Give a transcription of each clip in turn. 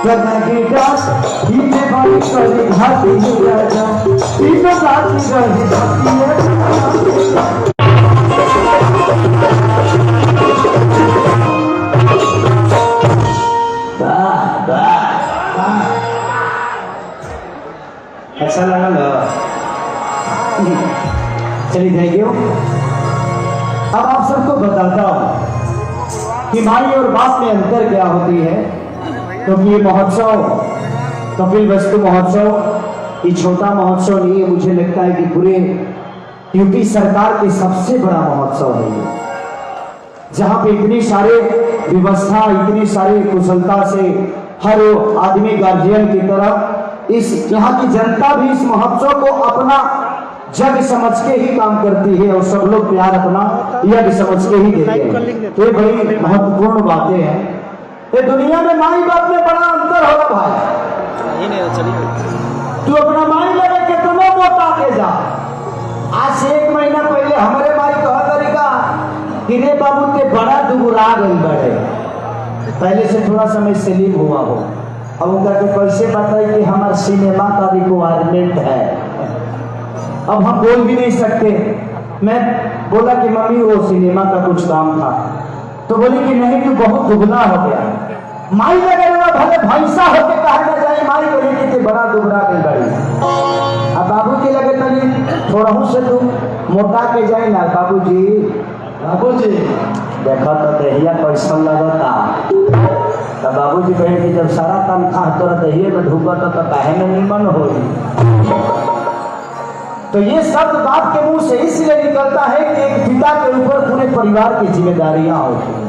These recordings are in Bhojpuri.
करना की डांस इतने बड़ी करी घाटी राजा इतने घाटी रही अच्छा लगा ना? चलिए थैंक यू। अब आप सबको बताता हूँ कि माई और बाप में अंतर क्या होती है। क्योंकि ये महोत्सव कपिल वस्तु महोत्सव ये छोटा महोत्सव नहीं है, मुझे लगता है कि पूरे यूपी सरकार के सबसे बड़ा महोत्सव है ये, जहाँ पे इतनी सारे व्यवस्था इतनी सारी कुशलता से हर आदमी गार्जियन की तरह इस यहाँ की जनता भी इस महोत्सव को अपना जग समझ के ही काम करती है और सब लोग प्यार अपना यज्ञ समझ के ही देते हैं। तो ये बड़ी महत्वपूर्ण बातें हैं। ये दुनिया में माई बाप में बड़ा अंतर होगा भाई। तू अपना माई लगे कितना मोटा के जा। आज से 1 महीना पहले हमारे माई कहा तरीका कि रे बाबू के बड़ा दुबुरा गई बड़े, पहले से थोड़ा समय स्लिम हुआ हो। अब उनका के कैसे बताए कि हमारा सिनेमा का रिक्वायरमेंट है। अब हम बोल भी नहीं सकते। मैं बोला कि मम्मी वो सिनेमा का कुछ काम था, तो बोली कि नहीं तू बहुत दुबला हो गया। माई लगे भले भैंसा होके कहा ना जाए माई को लेके बड़ा दुबला गई बड़ी। अब बाबू के लगे तनी थोड़ा से तू मोटा के जाए ना। बाबूजी देखा तो दहिया कैसा लगता। तो बाबूजी कहे कि जब सारा तनख्वाह तोरा दहिए में ढूंढता तो काहे में निमन हो। तो ये शब्द बाप के मुंह से इसलिए निकलता है कि एक पिता के ऊपर पूरे परिवार की जिम्मेदारियां होती हैं।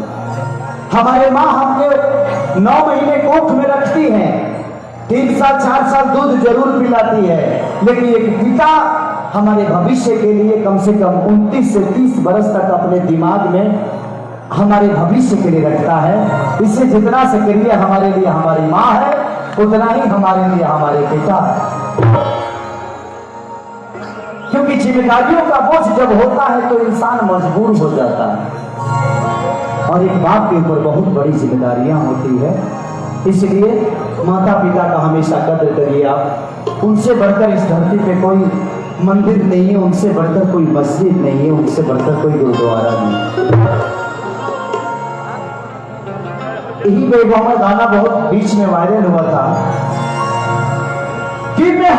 हमारे माँ हमने 9 महीने कोख में रखती हैं, 3 साल 4 साल दूध जरूर पिलाती है, लेकिन एक पिता हमारे भविष्य के लिए कम से कम 29 से 30 बरस तक अपने दिमाग में हमारे भविष्य के लिए रखता है। इससे जितना से करिए हमारे लिए हमारी माँ है, उतना ही हमारे लिए हमारे पिता है। क्योंकि जिम्मेदारियों का बोझ जब होता है तो इंसान मजबूर हो जाता है और एक बाप के ऊपर बहुत बड़ी जिम्मेदारियां होती है। इसलिए माता पिता का हमेशा कदर करिए आप। उनसे बढ़कर इस धरती पे कोई मंदिर नहीं है, उनसे बढ़कर कोई मस्जिद नहीं है, उनसे बढ़कर कोई गुरुद्वारा नहीं। यही बेगौमा गाना बहुत बीच में वायरल हुआ था कि मैं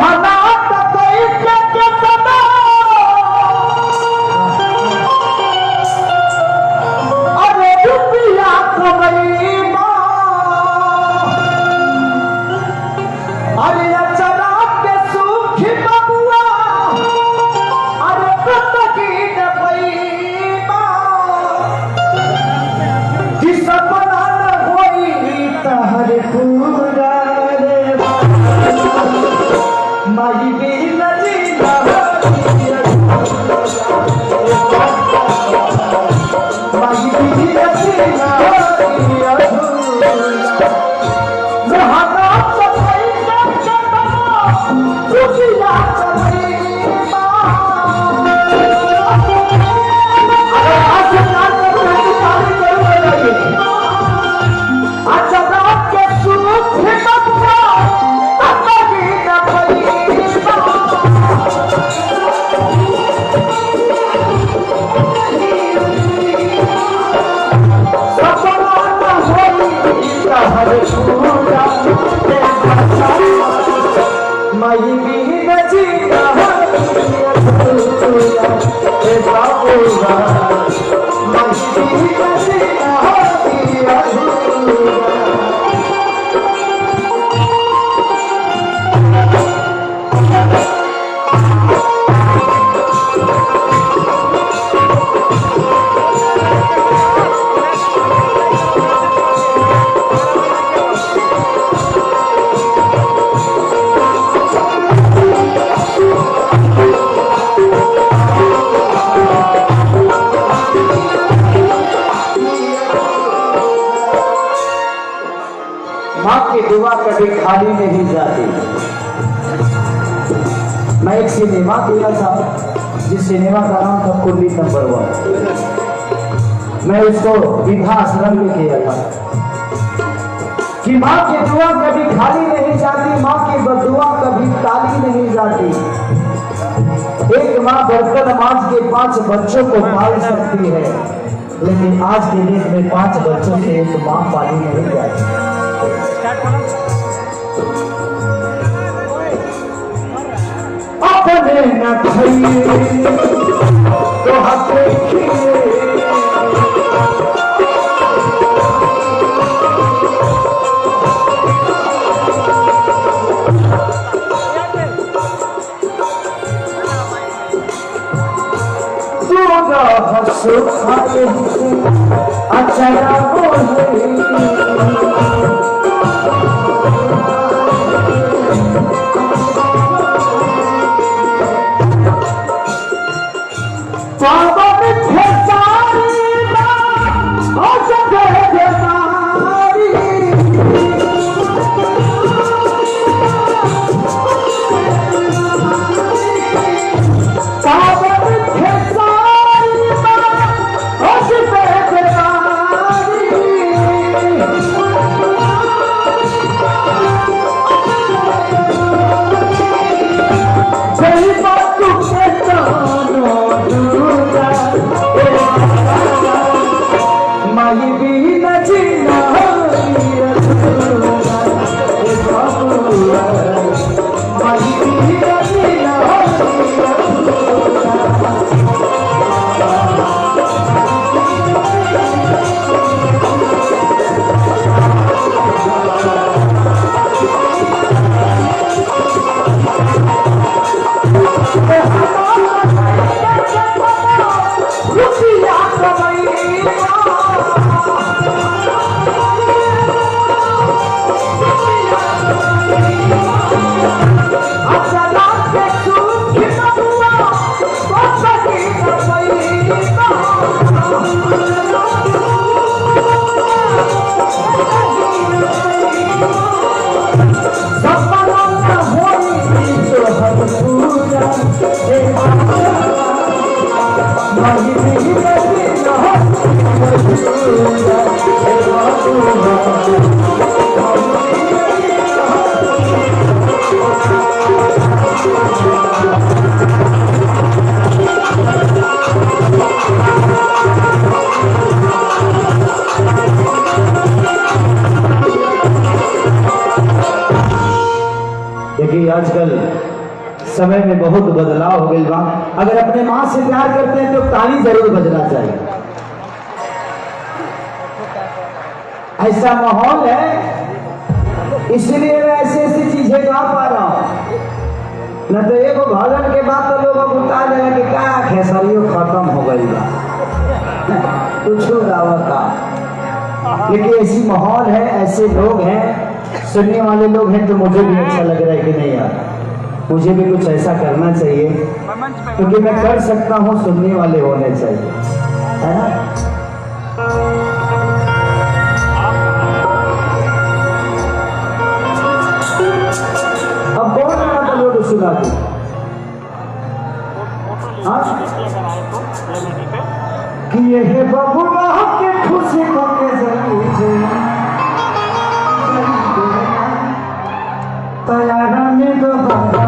दुआ कभी खाली नहीं जाती। मैं एक सिनेमा किया था जिस सिनेमा का नाम था कुर्ली नंबर 1। मैं उसको विवाह आश्रम में किया था कि कि माँ की दुआ कभी खाली नहीं जाती, माँ की बदुआ कभी ताली नहीं जाती। एक माँ बर्तन मांज के 5 बच्चों को पाल सकती है, लेकिन आज के डेट में 5 बच्चों से एक माँ पाली नहीं जाती। अपने न खाइए तो हक देखिए, खाए अच्छा आजकल समय में बहुत बदलाव हो गई बा। अगर अपने माँ से प्यार करते हैं तो ताली जरूर बजना चाहिए। ऐसा माहौल है, इसलिए मैं ऐसी ऐसी चीजें गा पा रहा हूं। न तो एक भजन के बाद तो लोग बता देगा कि क्या खेसारियों खत्म हो गई बा कुछ दावता, लेकिन ऐसी माहौल है, ऐसे लोग हैं, सुनने वाले लोग हैं, तो मुझे भी अच्छा लग रहा है कि नहीं यार मुझे भी कुछ ऐसा करना चाहिए, क्योंकि मैं कर सकता हूँ, सुनने वाले होने चाहिए, है ना। अब कौन गाना लोग सुना दी कि ये बबुआ के खुशी को के तैयारा में दोबारा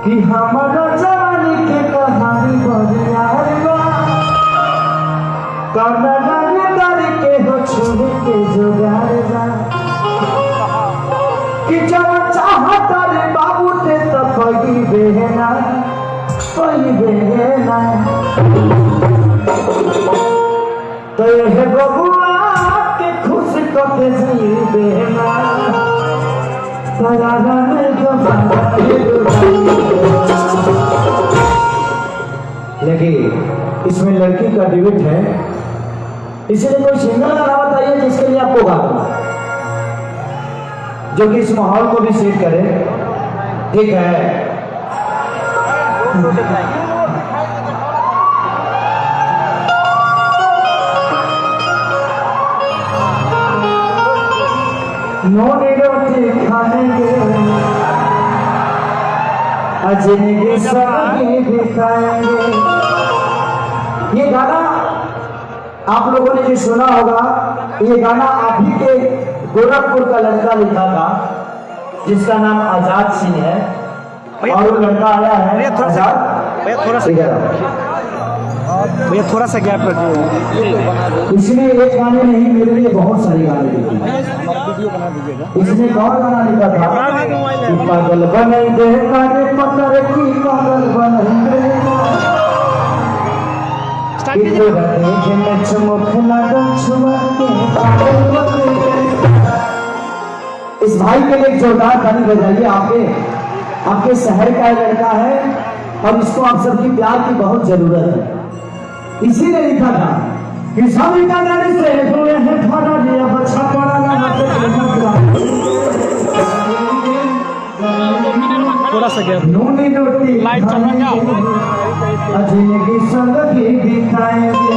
कि हमारा जवानी के कहानी बदलार के हो छोड़ के जुगार कि जब चाहता रे बाबू ते तो कोई बेहना तो ये बबुआ के खुश के बेहना लेकिन इसमें लड़की का डिबेट है, इसलिए कोई सिंगल गाना बताइए जिसके लिए आपको गाना जो कि इस माहौल को भी सेट करे। ठीक है, नोनी रोटी खाएंगे अजनी सागी भी खाएंगे। ये गाना आप लोगों ने ये सुना होगा, ये गाना आप ही के गोरखपुर का लड़का लिखा था जिसका नाम आजाद सिंह है, और वो लड़का आया है आजाद। भैया थोड़ा सा गैप रखिए। इसने एक गाने नहीं, मेरे लिए बहुत सारे गाने लिखे। इसने कौन गाना लिखा था कि पागल बनाई दे कारे पत्थर की पागल बनाई दे, इस भाई के लिए जोरदार ताली बजाइए। आपके शहर का लड़का है और इसको आप सबकी प्यार की बहुत जरूरत है। इसी ने लिखा था कि सभी का नाम से हुए हैं थाना दिया बच्चा पड़ा ना थोड़ा सा गैप। नूनी रोटी लाइट चल रहा है अजीब संग भी खाएंगे।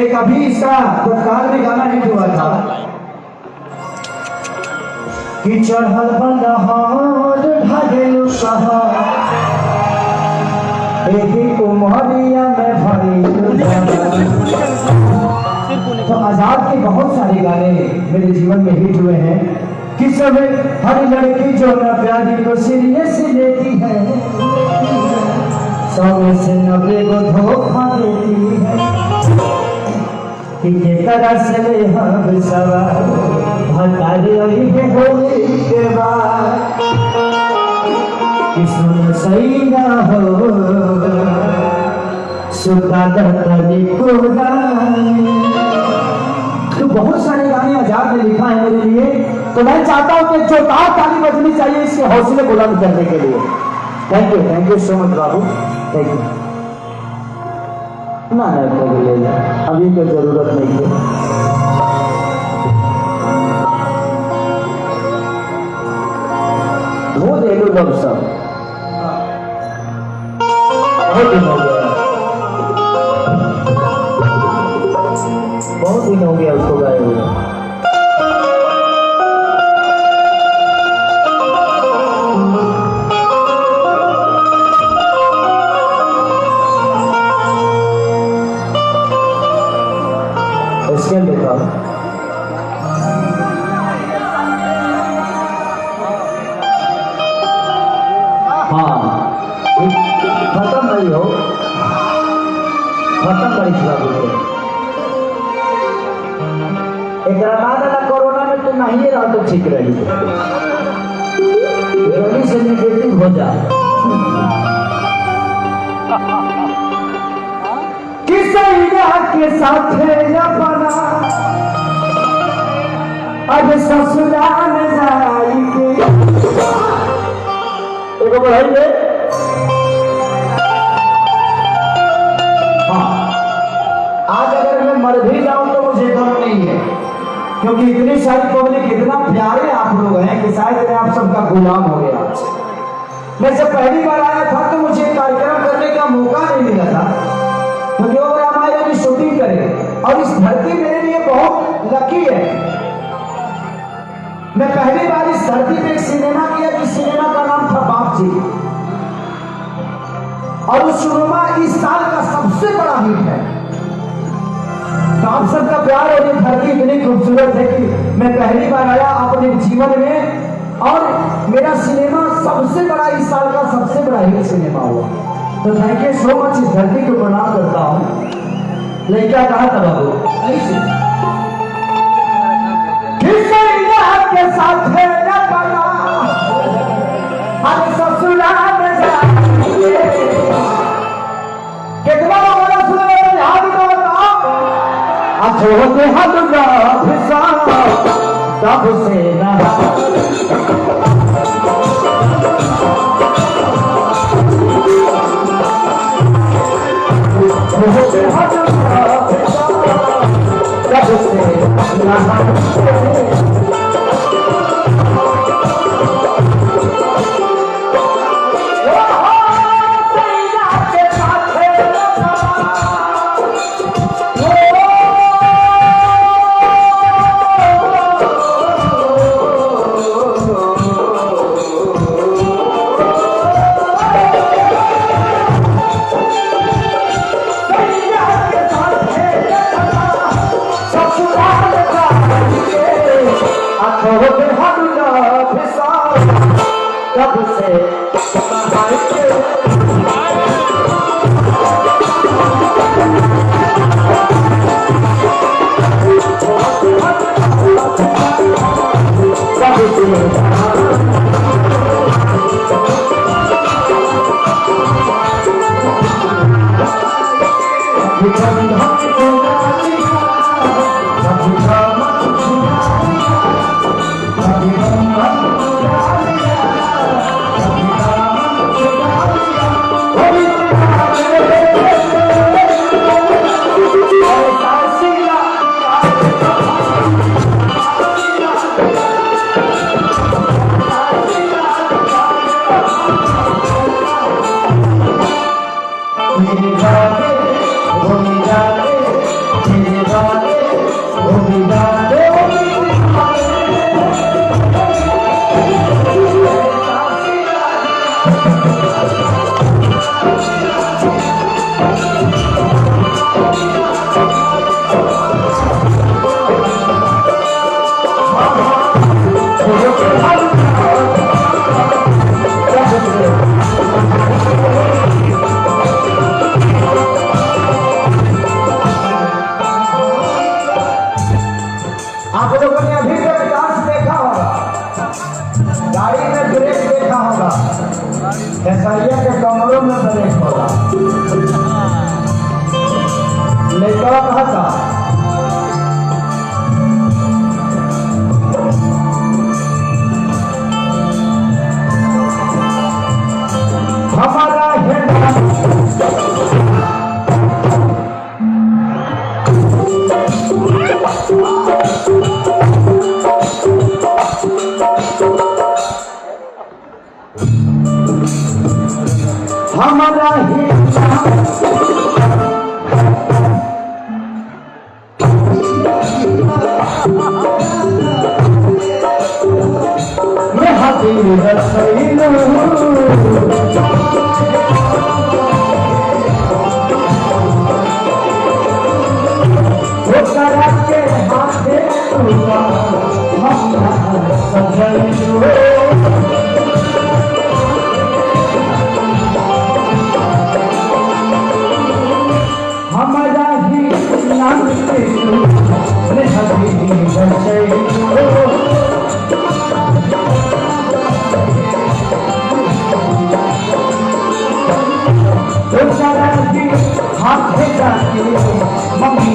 एक अभी इसका तत्काल में गाना हिट हुआ था कि चढ़ल बंदहार भागेलु कहा एक उमरिया में भरी। तो आजाद के बहुत सारे गाने मेरे जीवन में हिट हुए हैं कि सब हर लड़की जो न प्यारी को सीरियस लेती है, 100 में से 90 को धोखा देती है, कि ये तरह से ले हम सवार भटारे के होली के बाद कि सुन सही ना हो सुधा दत्तनी को। तो बहुत सारे गाने आजाद ने लिखा है मेरे लिए, तो मैं चाहता हूं कि जोरदार ताली बजनी चाहिए इसके हौसले बुलंद करने के लिए। थैंक यू सो मच बाबू, थैंक यू। ना ले जा, अभी कोई जरूरत नहीं है। धो दे लो लोग सब, बहुत दिन हो गया, बहुत दिन हो गया उसको गाए हुए। देखा हाँ खत्म नहीं हो, खत्म करी एक कोरोना में तो नहीं रहा तो ठीक रही, जल्दी से निगेटिव हो जाए। के साथ बना अब ससुराल जाएंगे। एक बढ़ाई दे। हाँ, आज अगर मैं मर भी जाऊं तो मुझे गम नहीं है, क्योंकि इतनी सारी पब्लिक, इतना प्यारे आप लोग हैं कि शायद मैं आप सबका गुलाम हो गया। मैं जब पहली बार आया था तो मुझे कार्यक्रम करने का मौका नहीं मिला था, क्योंकि वो हमारे लिए शूटिंग करे, और इस धरती मेरे लिए बहुत लकी है। मैं पहली बार इस धरती पे एक सिनेमा किया, जिस सिनेमा का नाम था बाप जी, और उस सिनेमा इस साल का सबसे बड़ा हिट है। तो आप सबका प्यार और ये धरती इतनी खूबसूरत है कि मैं पहली बार आया अपने जीवन में, और मेरा सिनेमा सबसे बड़ा, इस साल का सबसे बड़ा हिट सिनेमा हुआ। तो थैंक यू सो मच, इस धरती को प्रणाम करता हूँ। लड़का कहा था बाबू के साथ है न बना हम ससुराल में जाएंगे। कितना बड़ा सुने याद करता अछोते हलवा फिसा तब से ना से आप लोगों ने अभी तक डांस देखा होगा, गाड़ी में ब्रेक देखा होगा, खेसरिया के कमरों में ब्रेक होगा। लड़का कहा था हमारा हमारा मैं हाथी रसोई हमारा ही नाम हाथ जाके मम्मी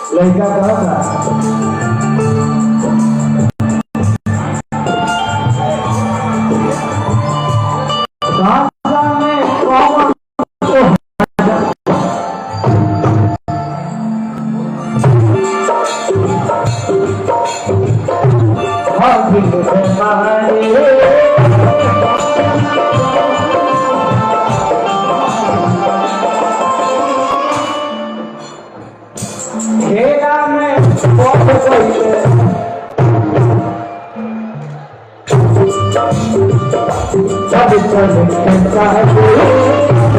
लड़का कहा था राजा में कौन खेला में जब कहता है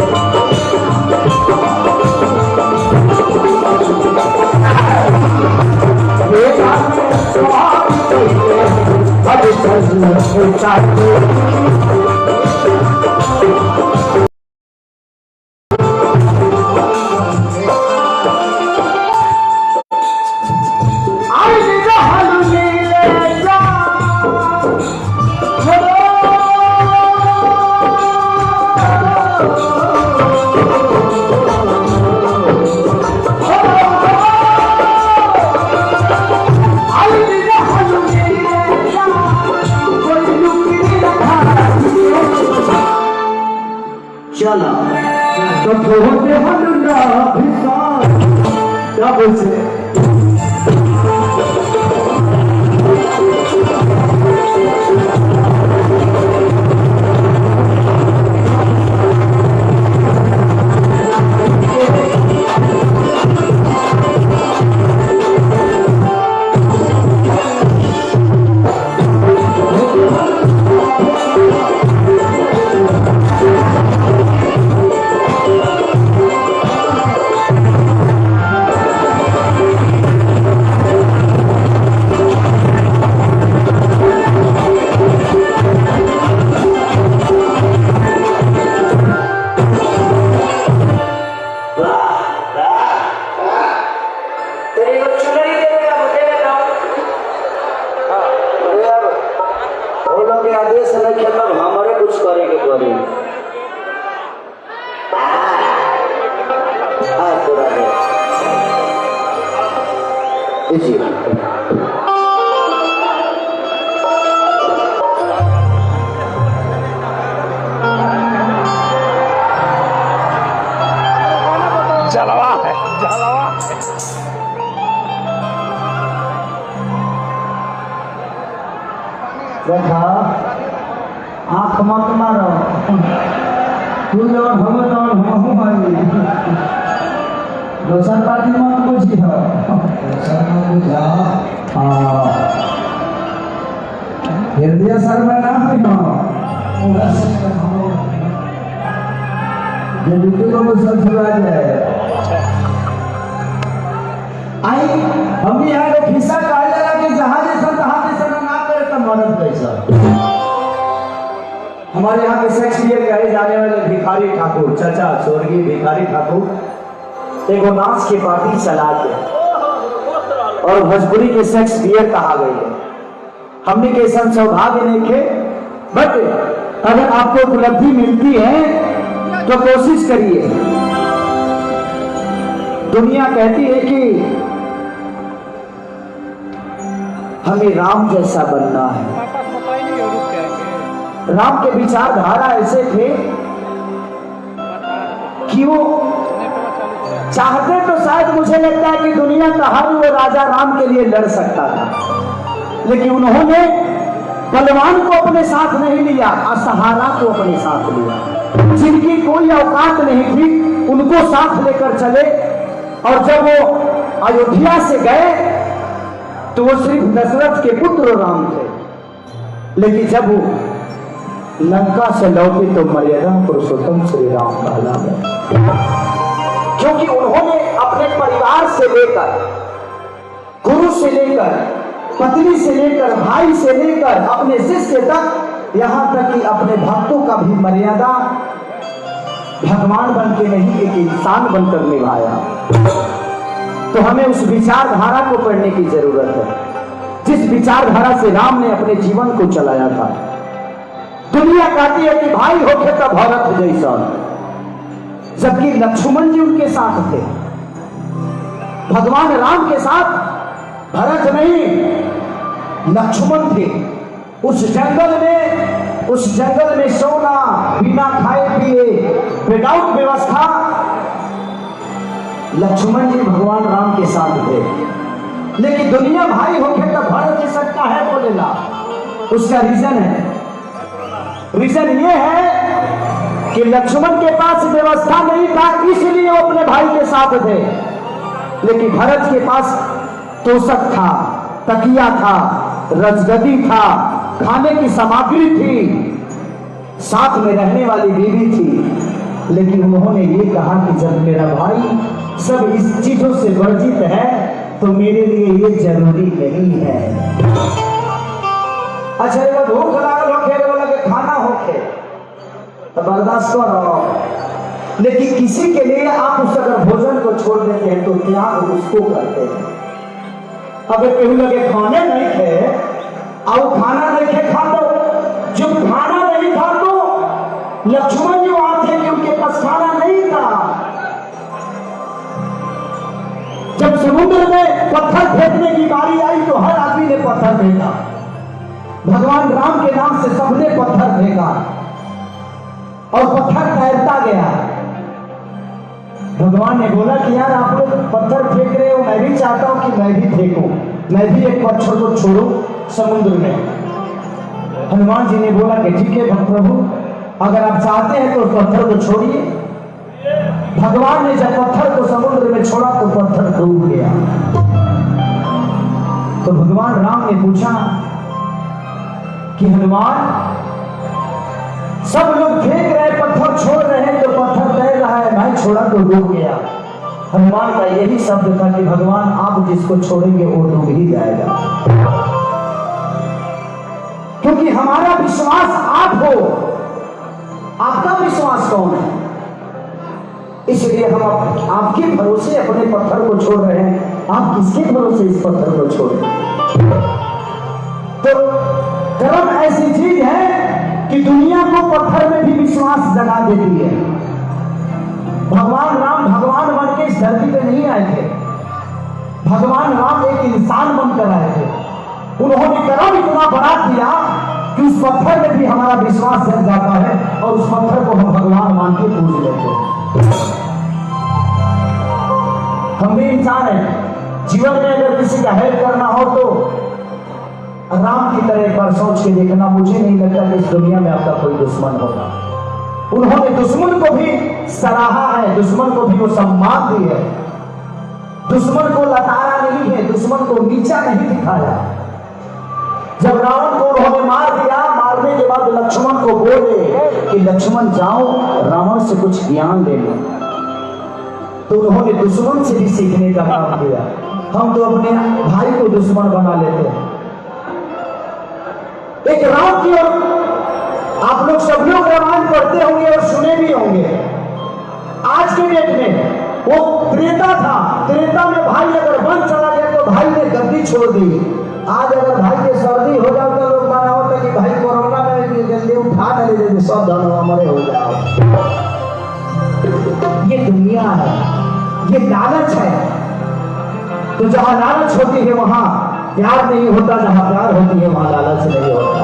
चला तो होते हल्ला क्या बोलते आदेश नहीं खेलना हमारे कुछ करेंगे करेंगे जलवा है जलवा देखा आँख मत मारो तू जौन हम जौन हमहू भाई दोसर पार्टी मत बुझी हो दोसर मत बुझा हाँ हृदय सर में ना है ना ये बिल्कुल को सब छुड़ा जाए आई हम यहाँ के खिस्सा कहा जाला कि जहाज से तहां से ना करे तो मरद पैसा हमारे यहाँ के शेक्सपियर कहे जाने वाले भिखारी ठाकुर चाचा स्वर्गीय भिखारी ठाकुर एगो नाच के पार्टी चला के और भोजपुरी के शेक्सपियर कहा गई है हमने के ऐसा सौभाग्य नहीं थे बट अगर आपको उपलब्धि मिलती है तो कोशिश करिए दुनिया कहती है कि हमें राम जैसा बनना है राम के विचारधारा ऐसे थे कि वो चाहते तो शायद मुझे लगता है कि दुनिया का हर वो राजा राम के लिए लड़ सकता था लेकिन उन्होंने बलवान को अपने साथ नहीं लिया असहारा को अपने साथ लिया जिनकी कोई औकात नहीं थी उनको साथ लेकर चले और जब वो अयोध्या से गए तो वो सिर्फ दशरथ के पुत्र राम थे लेकिन जब वो लंका से लौटे तो मर्यादा पुरुषोत्तम श्री राम कहला गए क्योंकि उन्होंने अपने परिवार से लेकर गुरु से लेकर पत्नी से लेकर भाई से लेकर अपने शिष्य तक यहाँ तक कि अपने भक्तों का भी मर्यादा भगवान बन के नहीं एक इंसान बनकर निभाया तो हमें उस विचारधारा को पढ़ने की जरूरत है जिस विचारधारा से राम ने अपने जीवन को चलाया था दुनिया कहती है कि भाई होके तो भरत जैसा जबकि लक्ष्मण जी उनके साथ थे। भगवान राम के साथ भरत नहीं, लक्ष्मण थे। उस जंगल में सोना, बिना खाए पिए, विदाउट व्यवस्था, लक्ष्मण जी भगवान राम के साथ थे। लेकिन दुनिया भाई होके तो भरत जी सकता है बोलेला। उसका रीजन ये है कि लक्ष्मण के पास व्यवस्था नहीं था, इसलिए वो अपने भाई के साथ थे। लेकिन भरत के पास तोशक था, तकिया था, रजगदी था, खाने की सामग्री थी, साथ में रहने वाली बीवी थी। लेकिन उन्होंने ये कहा कि जब मेरा भाई सब इस चीजों से वर्जित है तो मेरे लिए ये जरूरी नहीं है। अच्छा, वो भूख लागल होखे, वो लगे खाना होखे तो बर्दाश्त करो, लेकिन किसी के लिए आप उस अगर भोजन को छोड़ देते हैं तो त्याग उसको करते हैं। अगर केहू लगे खाने नहीं थे और खाना नहीं खे खा दो, जब खाना नहीं खा तो लक्ष्मण जी वहां थे कि उनके पास खाना नहीं था। जब समुद्र में पत्थर फेंकने की बारी आई तो हर आदमी ने पत्थर फेंका। भगवान राम के नाम से सबने पत्थर फेंका और पत्थर तैरता गया। भगवान ने बोला कि यार आप लोग पत्थर फेंक रहे हो, मैं भी चाहता हूं कि मैं भी फेंकूं, मैं भी एक पत्थर को छोड़ू समुद्र में। हनुमान जी ने बोला कि ठीक है प्रभु, अगर आप चाहते हैं तो उस पत्थर को छोड़िए। भगवान ने जब पत्थर को समुद्र में छोड़ा तो पत्थर डूब गया। तो भगवान राम ने पूछा कि हनुमान, सब लोग फेंक रहे, पत्थर छोड़ रहे हैं तो पत्थर तैर रहा है, मैं छोड़ा तो डूब गया। हनुमान का यही शब्द था कि भगवान आप जिसको छोड़ेंगे वो डूब ही जाएगा, क्योंकि हमारा विश्वास आप हो, आपका विश्वास कौन है? इसलिए हम आपके भरोसे अपने पत्थर को छोड़ रहे हैं। आप किसके भरोसे इस पत्थर को छोड़ रहे हैं? तो कर्म ऐसी चीज है कि दुनिया को पत्थर में भी विश्वास जगा देती है। भगवान राम भगवान बन के इस धरती पे नहीं आए थे। भगवान राम एक इंसान बनकर आए थे। उन्होंने कर्म इतना बढ़ा दिया कि उस पत्थर में भी हमारा विश्वास जग जाता है और उस पत्थर को हम भगवान मान के पूज लेते हैं। हम भी इंसान हैं। जीवन में अगर किसी का हेल्प करना हो तो राम की तरह एक बार सोच के देखना। मुझे नहीं लगता कि इस दुनिया में आपका कोई दुश्मन होगा। उन्होंने दुश्मन को भी सराहा है, दुश्मन को भी वो सम्मान दी है, दुश्मन को लताड़ा नहीं है, दुश्मन को नीचा नहीं दिखाया। जब रावण को उन्होंने मार दिया, मारने के बाद लक्ष्मण को बोले कि लक्ष्मण जाओ रावण से कुछ ज्ञान ले लो, तो उन्होंने दुश्मन से भी सीखने का काम किया। हम तो अपने भाई को दुश्मन बना लेते हैं। एक राम की, और आप लोग सब लोग रामायण पढ़ते होंगे और सुने भी होंगे। आज के डेट में वो त्रेता था, त्रेता में भाई अगर वन चला गया तो भाई ने गद्दी छोड़ दी। आज अगर भाई के सर्दी हो जाओ तो लोग माना होता कि भाई कोरोना में जल्दी उठा ले लेते, सब धन हमारे हो जाओ। ये दुनिया है, ये लालच है। तो जहां लालच होती है वहां प्यार नहीं होता, जहां प्यार होती है वहां लालच नहीं होता।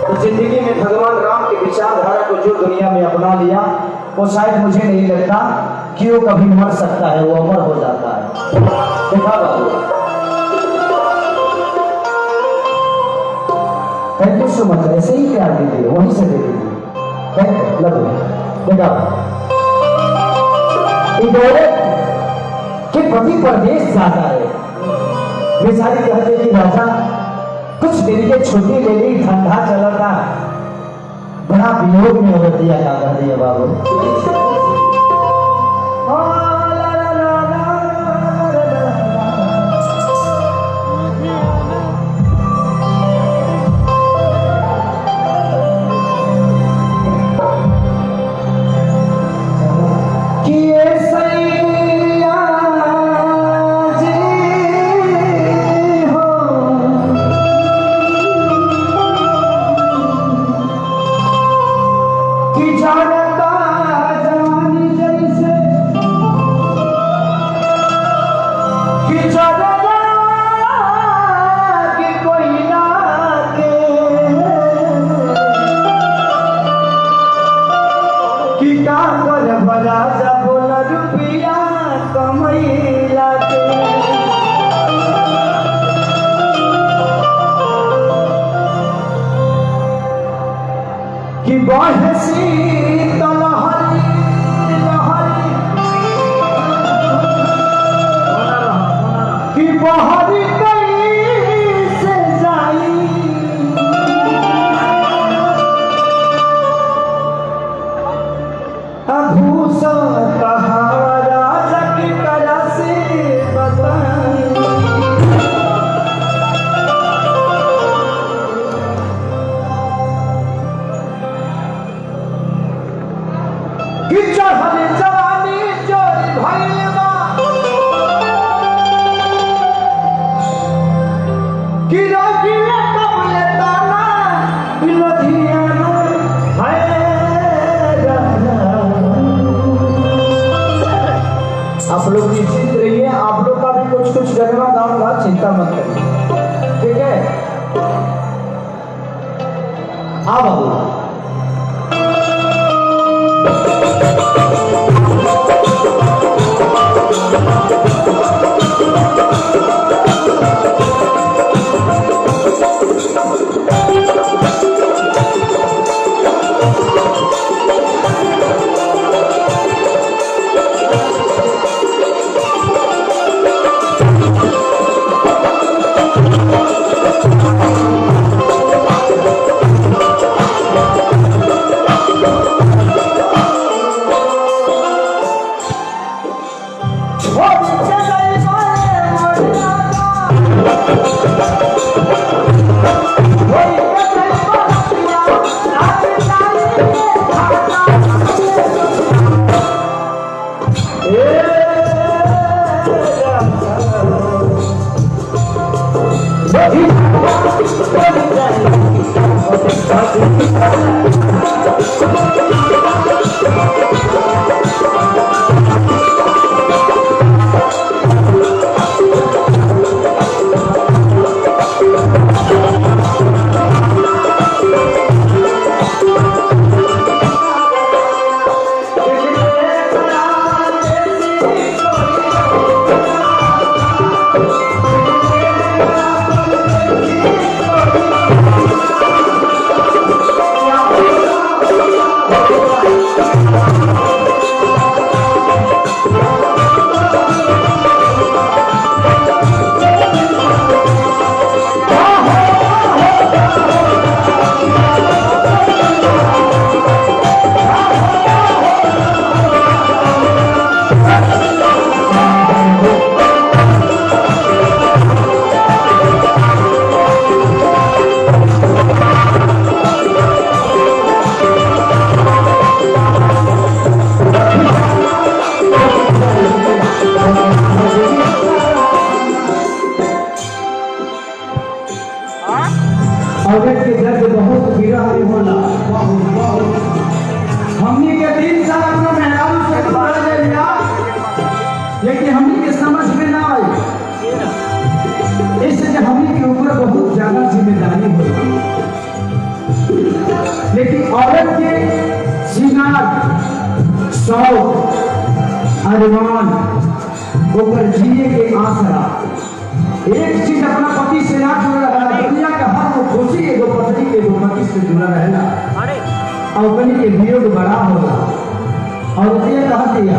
तो जिंदगी में भगवान राम की विचारधारा को जो दुनिया में अपना लिया, वो शायद मुझे नहीं लगता कि वो कभी मर सकता है, वो अमर हो जाता है। देखा बाबू, थैंक यू सो मच। ऐसे ही प्यार दीजिए, वहीं से दे दीजिए। Thank you, love you. देखा कि पति परदेश जाता है, बेचारी कहते कि राजा कुछ दिन के छुट्टी ले ली, ठंडा चला था, बड़ा वियोग में हो दिया क्या कर दिया बाबू। जानता आप लोग निश्चिंत रहिए, आप लोग का भी कुछ कुछ गनवा गाऊंगा, चिंता मत करिए, ठीक है। हाँ बाबू, औरत के दर्द बहुत गिरा होला, हमनी के 3 साल अपना मेहरारू से पढ़ ले लिया, लेकिन हमनी के समझ में ना आई, इससे हमनी के ऊपर बहुत ज्यादा जिम्मेदारी होला। लेकिन औरत के श्रृंगार, शौक, अरमान, ओकर जिए के आसरा, एक चीज अपना पति से ना जुड़ा रहा, दुनिया का हर वो खुशी एगो पत्नी के एगो पति से जुड़ा रहेला, और कहीं के वियोग बड़ा होला। और ये कहा दिया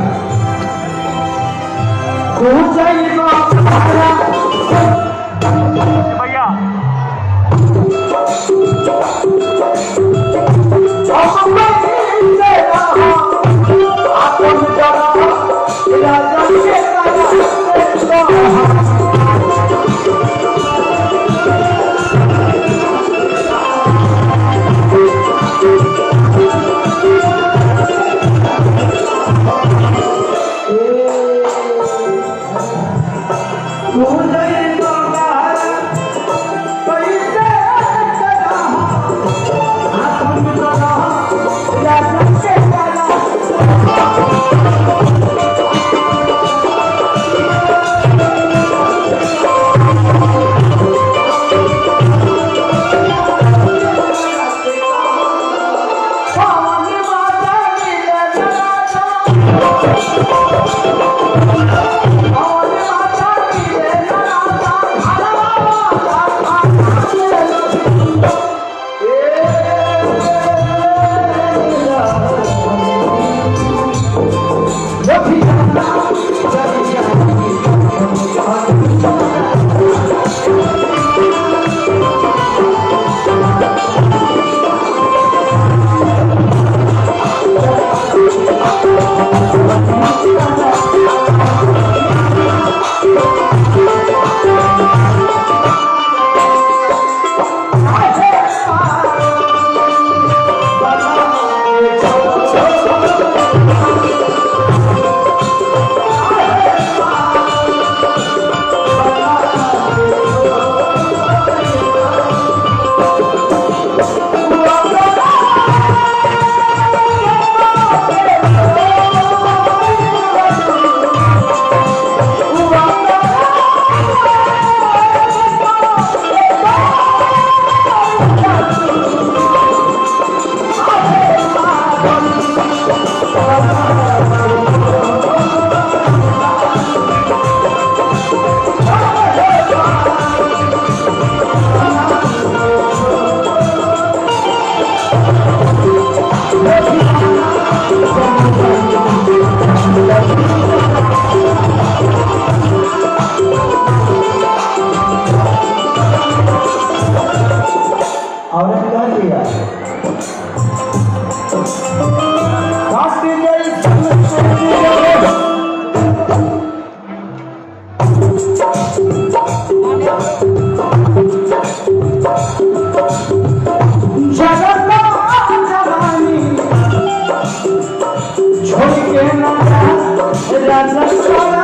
राजा पूछो